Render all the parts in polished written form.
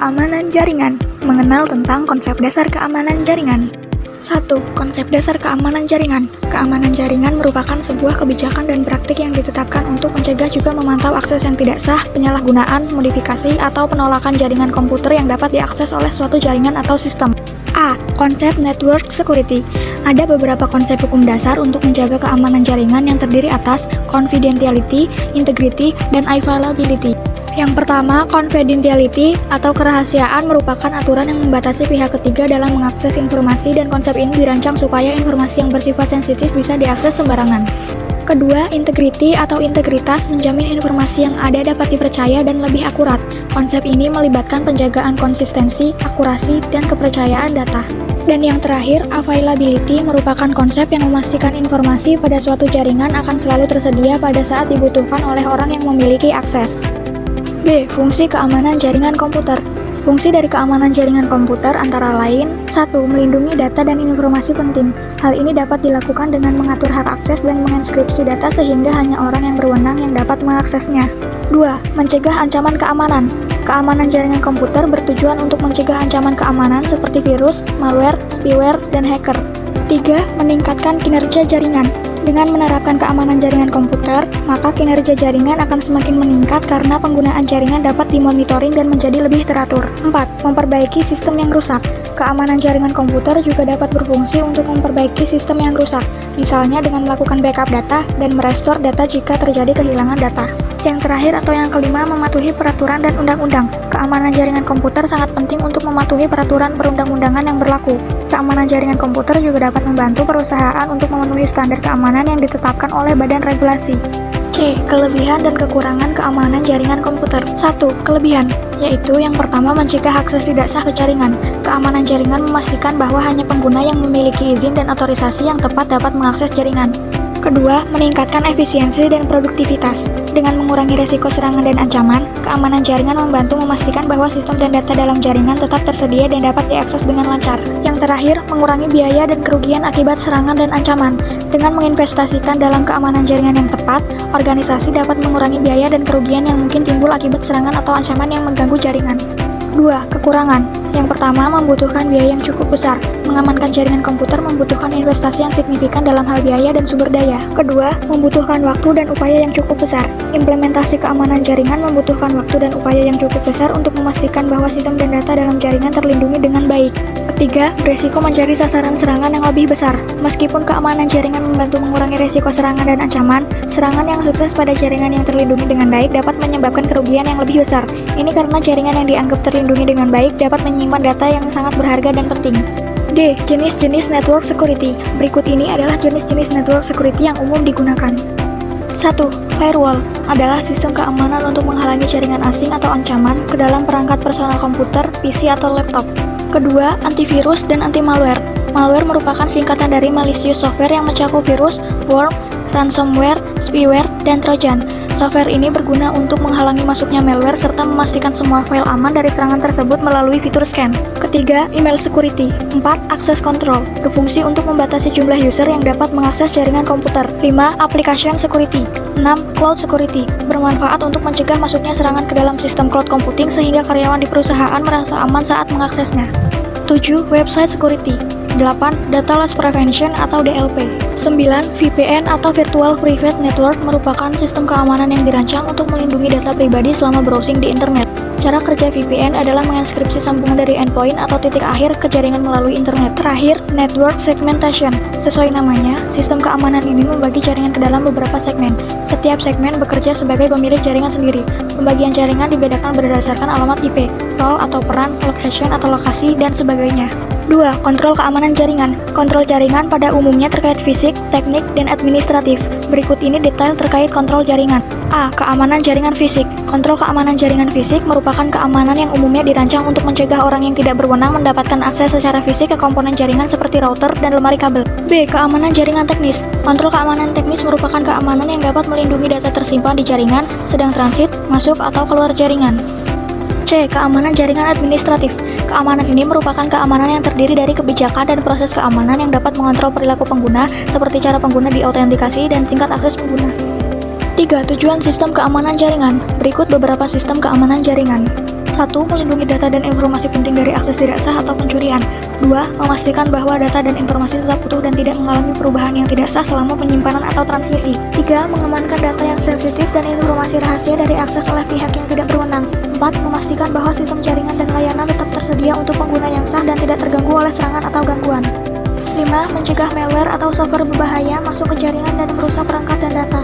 Keamanan jaringan. Mengenal tentang konsep dasar keamanan jaringan. 1. Konsep dasar keamanan jaringan. Keamanan jaringan merupakan sebuah kebijakan dan praktik yang ditetapkan untuk mencegah juga memantau akses yang tidak sah, penyalahgunaan, modifikasi, atau penolakan jaringan komputer yang dapat diakses oleh suatu jaringan atau sistem. A. Konsep network security. Ada beberapa konsep hukum dasar untuk menjaga keamanan jaringan yang terdiri atas confidentiality, integrity, dan availability. Yang pertama, confidentiality atau kerahasiaan merupakan aturan yang membatasi pihak ketiga dalam mengakses informasi, dan konsep ini dirancang supaya informasi yang bersifat sensitif bisa diakses sembarangan. Kedua, integrity atau integritas menjamin informasi yang ada dapat dipercaya dan lebih akurat. Konsep ini melibatkan penjagaan konsistensi, akurasi, dan kepercayaan data. Dan yang terakhir, availability merupakan konsep yang memastikan informasi pada suatu jaringan akan selalu tersedia pada saat dibutuhkan oleh orang yang memiliki akses. B. Fungsi keamanan jaringan komputer. Fungsi dari keamanan jaringan komputer antara lain: 1. Melindungi data dan informasi penting. Hal ini dapat dilakukan dengan mengatur hak akses dan menginskripsi data sehingga hanya orang yang berwenang yang dapat mengaksesnya. 2. Mencegah ancaman keamanan. Keamanan jaringan komputer bertujuan untuk mencegah ancaman keamanan seperti virus, malware, spyware, dan hacker. 3. Meningkatkan kinerja jaringan. Dengan menerapkan keamanan jaringan komputer, maka kinerja jaringan akan semakin meningkat karena penggunaan jaringan dapat dimonitoring dan menjadi lebih teratur. 4. Memperbaiki sistem yang rusak. Keamanan jaringan komputer juga dapat berfungsi untuk memperbaiki sistem yang rusak, misalnya dengan melakukan backup data dan merestore data jika terjadi kehilangan data. Yang terakhir atau yang kelima, mematuhi peraturan dan undang-undang. Keamanan jaringan komputer sangat penting untuk mematuhi peraturan perundang-undangan yang berlaku. Keamanan jaringan komputer juga dapat membantu perusahaan untuk memenuhi standar keamanan yang ditetapkan oleh badan regulasi. C. Kelebihan dan kekurangan keamanan jaringan komputer. 1. Kelebihan, yaitu yang pertama, mencegah akses tidak sah ke jaringan. Keamanan jaringan memastikan bahwa hanya pengguna yang memiliki izin dan otorisasi yang tepat dapat mengakses jaringan. Kedua, meningkatkan efisiensi dan produktivitas. Dengan mengurangi resiko serangan dan ancaman, keamanan jaringan membantu memastikan bahwa sistem dan data dalam jaringan tetap tersedia dan dapat diakses dengan lancar. Yang terakhir, mengurangi biaya dan kerugian akibat serangan dan ancaman. Dengan menginvestasikan dalam keamanan jaringan yang tepat, organisasi dapat mengurangi biaya dan kerugian yang mungkin timbul akibat serangan atau ancaman yang mengganggu jaringan. 2. Kekurangan. Yang pertama, membutuhkan biaya yang cukup besar. Mengamankan jaringan komputer membutuhkan investasi yang signifikan dalam hal biaya dan sumber daya. Kedua, membutuhkan waktu dan upaya yang cukup besar. Implementasi keamanan jaringan membutuhkan waktu dan upaya yang cukup besar untuk memastikan bahwa sistem dan data dalam jaringan terlindungi dengan baik. Ketiga, beresiko menjadi sasaran serangan yang lebih besar. Meskipun keamanan jaringan membantu mengurangi resiko serangan dan ancaman, serangan yang sukses pada jaringan yang terlindungi dengan baik dapat menyebabkan kerugian yang lebih besar. Ini karena jaringan yang dianggap terlindungi dengan baik dapat menyimpan data yang sangat berharga dan penting. D. Jenis-jenis network security. Berikut ini adalah jenis-jenis network security yang umum digunakan. 1. Firewall adalah sistem keamanan untuk menghalangi jaringan asing atau ancaman ke dalam perangkat personal komputer, PC, atau laptop. Kedua, antivirus dan anti-malware. Malware merupakan singkatan dari malicious software yang mencakup virus, worm, ransomware, spyware, dan trojan. Software ini berguna untuk menghalangi masuknya malware serta memastikan semua file aman dari serangan tersebut melalui fitur scan. Ketiga, email security. 4. Access control. Berfungsi untuk membatasi jumlah user yang dapat mengakses jaringan komputer. 5. Application security. 6. Cloud security. Bermanfaat untuk mencegah masuknya serangan ke dalam sistem cloud computing sehingga karyawan di perusahaan merasa aman saat mengaksesnya. 7. Website security. 8. Data loss prevention atau DLP. 9. VPN atau Virtual Private Network merupakan sistem keamanan yang dirancang untuk melindungi data pribadi selama browsing di internet. Cara kerja VPN adalah menginskripsi sambungan dari endpoint atau titik akhir ke jaringan melalui internet. Terakhir, network segmentation. Sesuai namanya, sistem keamanan ini membagi jaringan ke dalam beberapa segmen. Setiap segmen bekerja sebagai pemilik jaringan sendiri. Pembagian jaringan dibedakan berdasarkan alamat IP, role atau peran, location atau lokasi, dan sebagainya. 2. Kontrol keamanan jaringan. Kontrol jaringan pada umumnya terkait fisik, teknik, dan administratif. Berikut ini detail terkait kontrol jaringan. A. Keamanan jaringan fisik. Kontrol keamanan jaringan fisik merupakan keamanan yang umumnya dirancang untuk mencegah orang yang tidak berwenang mendapatkan akses secara fisik ke komponen jaringan seperti router dan lemari kabel. B. Keamanan jaringan teknis. Kontrol keamanan teknis merupakan keamanan yang dapat melindungi data tersimpan di jaringan, sedang transit, masuk, atau keluar jaringan. C. Keamanan jaringan administratif. Keamanan ini merupakan keamanan yang terdiri dari kebijakan dan proses keamanan yang dapat mengontrol perilaku pengguna, seperti cara pengguna diautentikasi dan tingkat akses pengguna. 3. Tujuan sistem keamanan jaringan. Berikut beberapa sistem keamanan jaringan. 1. Melindungi data dan informasi penting dari akses tidak sah atau pencurian. 2. Memastikan bahwa data dan informasi tetap utuh dan tidak mengalami perubahan yang tidak sah selama penyimpanan atau transmisi. 3. Mengamankan data yang sensitif dan informasi rahasia dari akses oleh pihak yang tidak berwenang. 4. Memastikan bahwa sistem jaringan dan layanan tetap tersedia untuk pengguna yang sah dan tidak terganggu oleh serangan atau gangguan. 5. Mencegah malware atau software berbahaya masuk ke jaringan dan merusak perangkat dan data.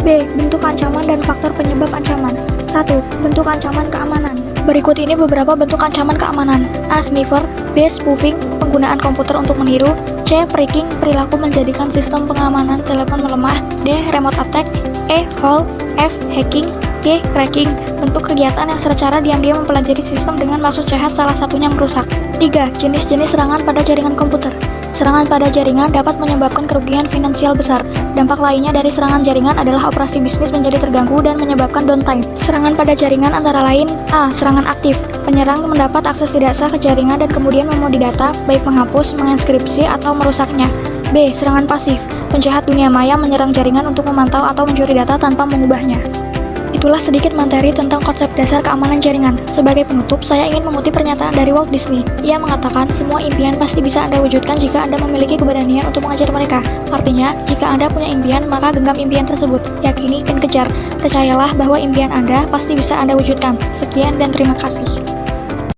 B. Bentuk ancaman dan faktor penyebab ancaman. 1. Bentuk ancaman keamanan. Berikut ini beberapa bentuk ancaman keamanan. A. Sniffer. B. Spoofing, penggunaan komputer untuk meniru. C. Phreaking, perilaku menjadikan sistem pengamanan telepon melemah. D. Remote attack. E. Hole. F. Hacking. G. Cracking, bentuk kegiatan yang secara diam-diam mempelajari sistem dengan maksud jahat, salah satunya merusak. 3. Jenis-jenis serangan pada jaringan komputer. Serangan pada jaringan dapat menyebabkan kerugian finansial besar. Dampak lainnya dari serangan jaringan adalah operasi bisnis menjadi terganggu dan menyebabkan downtime. Serangan pada jaringan antara lain: A. Serangan aktif. Penyerang mendapat akses tidak sah ke jaringan dan kemudian memodi data, baik menghapus, menginskripsi, atau merusaknya. B. Serangan pasif. Penjahat dunia maya menyerang jaringan untuk memantau atau mencuri data tanpa mengubahnya. Itulah sedikit materi tentang konsep dasar keamanan jaringan. Sebagai penutup, saya ingin mengutip pernyataan dari Walt Disney. Ia mengatakan, semua impian pasti bisa Anda wujudkan jika Anda memiliki keberanian untuk mengejar mereka. Artinya, jika Anda punya impian, maka genggam impian tersebut. Yakini dan kejar. Percayalah bahwa impian Anda pasti bisa Anda wujudkan. Sekian dan terima kasih.